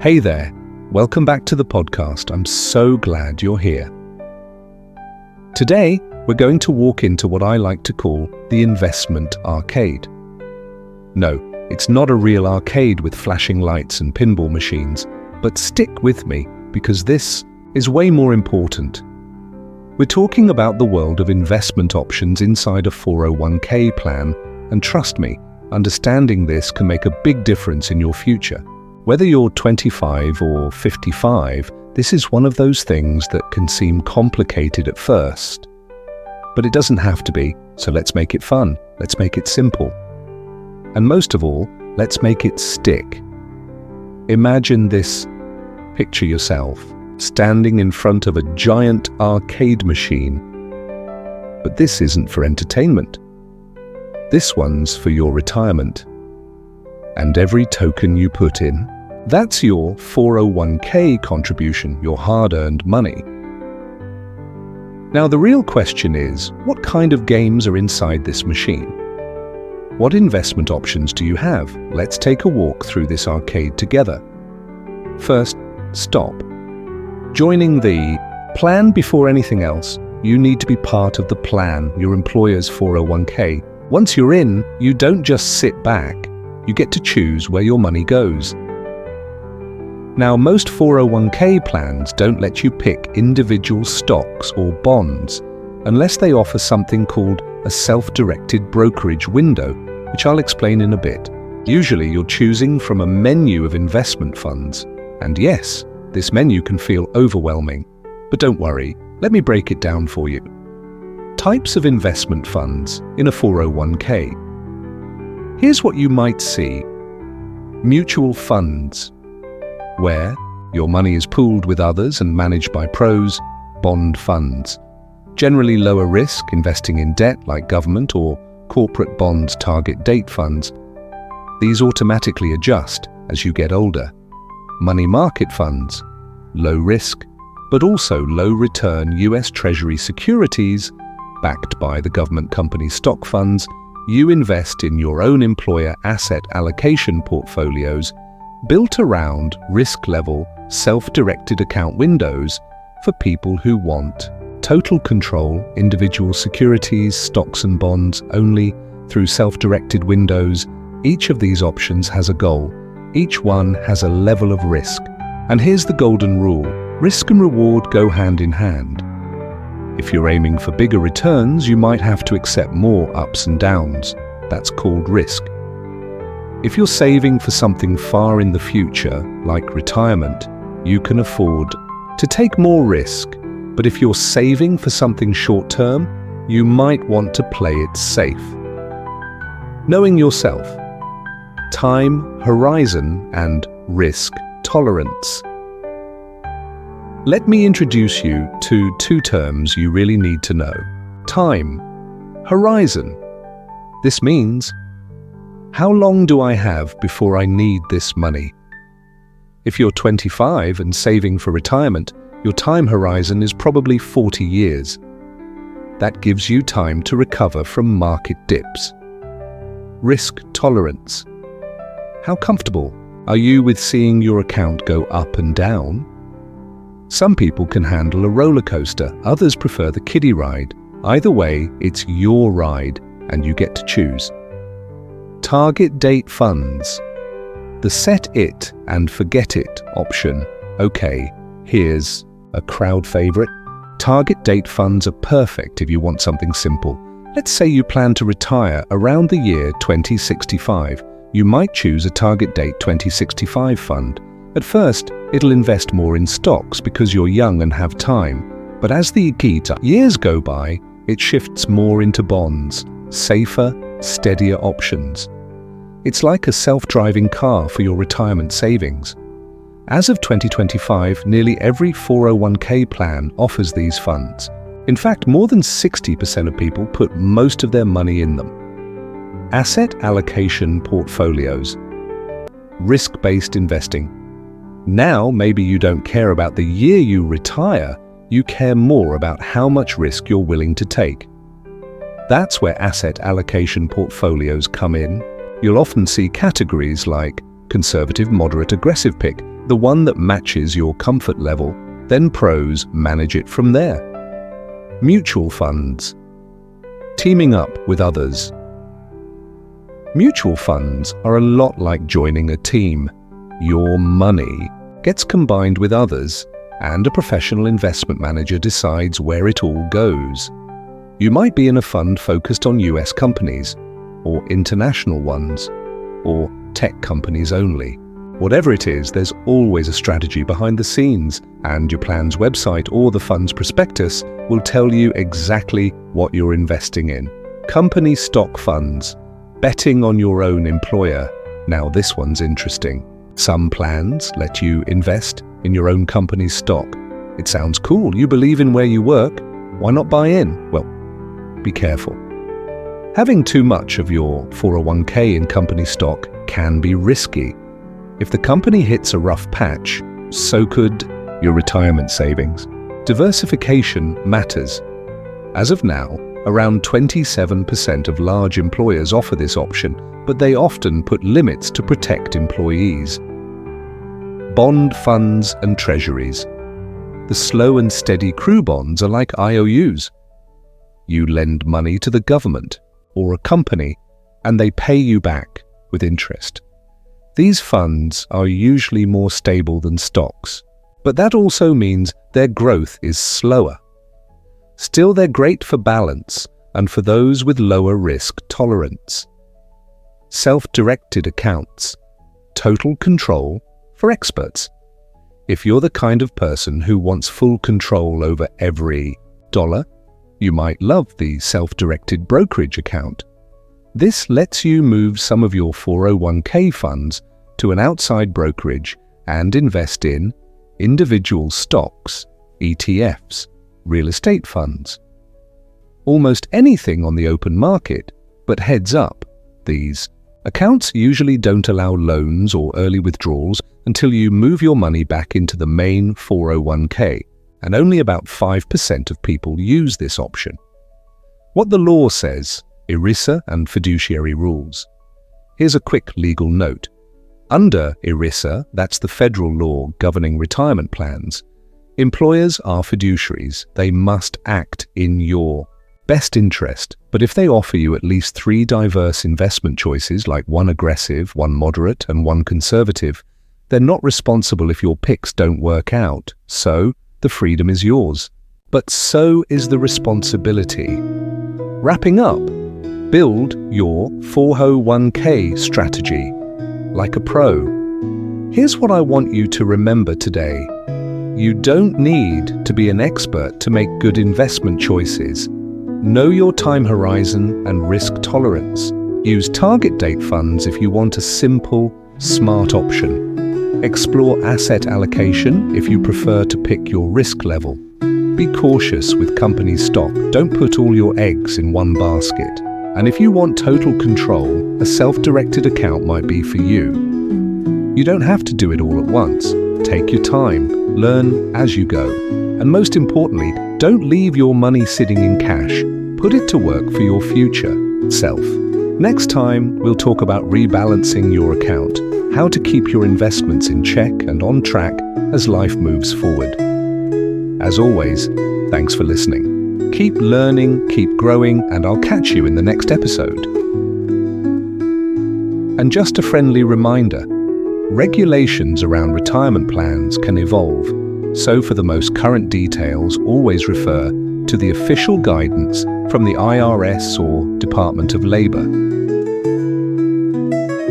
Hey there, welcome back to the podcast. I'm so glad you're here. Today, we're going to walk into what I like to call the investment arcade. No, it's not a real arcade with flashing lights and pinball machines, but stick with me because this is way more important. We're talking about the world of investment options inside a 401k plan, and trust me, understanding this can make a big difference in your future. Whether you're 25 or 55, this is one of those things that can seem complicated at first. But it doesn't have to be, so let's make it fun, let's make it simple. And most of all, let's make it stick. Imagine this. Picture yourself standing in front of a giant arcade machine. But this isn't for entertainment. This one's for your retirement. And every token you put in, that's your 401k contribution, your hard-earned money. Now the real question is, what kind of games are inside this machine? What investment options do you have? Let's take a walk through this arcade together. First, stop. Joining the plan before anything else, you need to be part of the plan, your employer's 401k. Once you're in, you don't just sit back. You get to choose where your money goes. Now, most 401k plans don't let you pick individual stocks or bonds unless they offer something called a self-directed brokerage window, which I'll explain in a bit. Usually, you're choosing from a menu of investment funds. And yes, this menu can feel overwhelming. But don't worry, let me break it down for you. Types of investment funds in a 401k. Here's what you might see. Mutual funds, where your money is pooled with others and managed by pros. Bond funds, generally lower risk, investing in debt like government or corporate bonds target date funds. These automatically adjust as you get older. Money market funds, low risk, but also low return US Treasury securities backed by the government company stock funds. You invest in your own employer asset allocation portfolios built around risk-level, self-directed account windows for people who want total control, individual securities, stocks and bonds only through self-directed windows. Each of these options has a goal. Each one has a level of risk. And here's the golden rule. Risk and reward go hand in hand. If you're aiming for bigger returns, you might have to accept more ups and downs. That's called risk. If you're saving for something far in the future, like retirement, you can afford to take more risk. But if you're saving for something short-term, you might want to play it safe. Knowing yourself, time, horizon, and risk tolerance. Let me introduce you to two terms you really need to know. Time, horizon. This means, how long do I have before I need this money? If you're 25 and saving for retirement, your time horizon is probably 40 years. That gives you time to recover from market dips. Risk tolerance. How comfortable are you with seeing your account go up and down? Some people can handle a roller coaster, others prefer the kiddie ride. Either way, it's your ride and you get to choose. Target date funds. The set it and forget it option. Okay, here's a crowd favorite. Target date funds are perfect if you want something simple. Let's say you plan to retire around the year 2065. You might choose a target date 2065 fund. At first, it'll invest more in stocks because you're young and have time. But as the years go by, it shifts more into bonds, safer, steadier options. It's like a self-driving car for your retirement savings. As of 2025, nearly every 401k plan offers these funds. In fact, more than 60% of people put most of their money in them. Asset allocation portfolios. Risk-based investing. Now, maybe you don't care about the year you retire, you care more about how much risk you're willing to take. That's where asset allocation portfolios come in. You'll often see categories like conservative, moderate, aggressive pick. the one that matches your comfort level, then pros manage it from there. Mutual funds. Teaming up with others. Mutual funds are a lot like joining a team. Your money gets combined with others, and a professional investment manager decides where it all goes. You might be in a fund focused on US companies, or international ones, or tech companies only. Whatever it is, there's always a strategy behind the scenes, and your plan's website or the fund's prospectus will tell you exactly what you're investing in. Company stock funds. Betting on your own employer. Now this one's interesting. Some plans let you invest in your own company's stock. It sounds cool. You believe in where you work. Why not buy in? Well, be careful. Having too much of your 401k in company stock can be risky. If the company hits a rough patch, so could your retirement savings. Diversification matters. As of now, around 27% of large employers offer this option, but they often put limits to protect employees. Bond funds and treasuries. The slow and steady crew bonds are like IOUs. You lend money to the government or a company, and they pay you back with interest. These funds are usually more stable than stocks, but that also means their growth is slower. Still, they're great for balance and for those with lower risk tolerance. Self-directed accounts. Total control for experts. If you're the kind of person who wants full control over every dollar, you might love the self-directed brokerage account. This lets you move some of your 401k funds to an outside brokerage and invest in individual stocks, ETFs, real estate funds. Almost anything on the open market, but heads up, these accounts usually don't allow loans or early withdrawals until you move your money back into the main 401k, and only about 5% of people use this option. What the law says, ERISA and fiduciary rules. Here's a quick legal note. Under ERISA, that's the federal law governing retirement plans, employers are fiduciaries. They must act in your best interest, but if they offer you at least 3 diverse investment choices, like one aggressive, one moderate, and one conservative, they're not responsible if your picks don't work out, so the freedom is yours. But so is the responsibility. Wrapping up, build your 401k strategy like a pro. Here's what I want you to remember today. You don't need to be an expert to make good investment choices. Know your time horizon and risk tolerance. Use target date funds if you want a simple, smart option. Explore asset allocation if you prefer to pick your risk level. Be cautious with company stock. Don't put all your eggs in one basket. And if you want total control, a self-directed account might be for you. You don't have to do it all at once. Take your time, learn as you go. And most importantly, don't leave your money sitting in cash. Put it to work for your future self. Next time, we'll talk about rebalancing your account, how to keep your investments in check and on track as life moves forward. As always, thanks for listening. Keep learning, keep growing, and I'll catch you in the next episode. And just a friendly reminder, regulations around retirement plans can evolve, so for the most current details, always refer to the official guidance from the IRS or Department of Labor.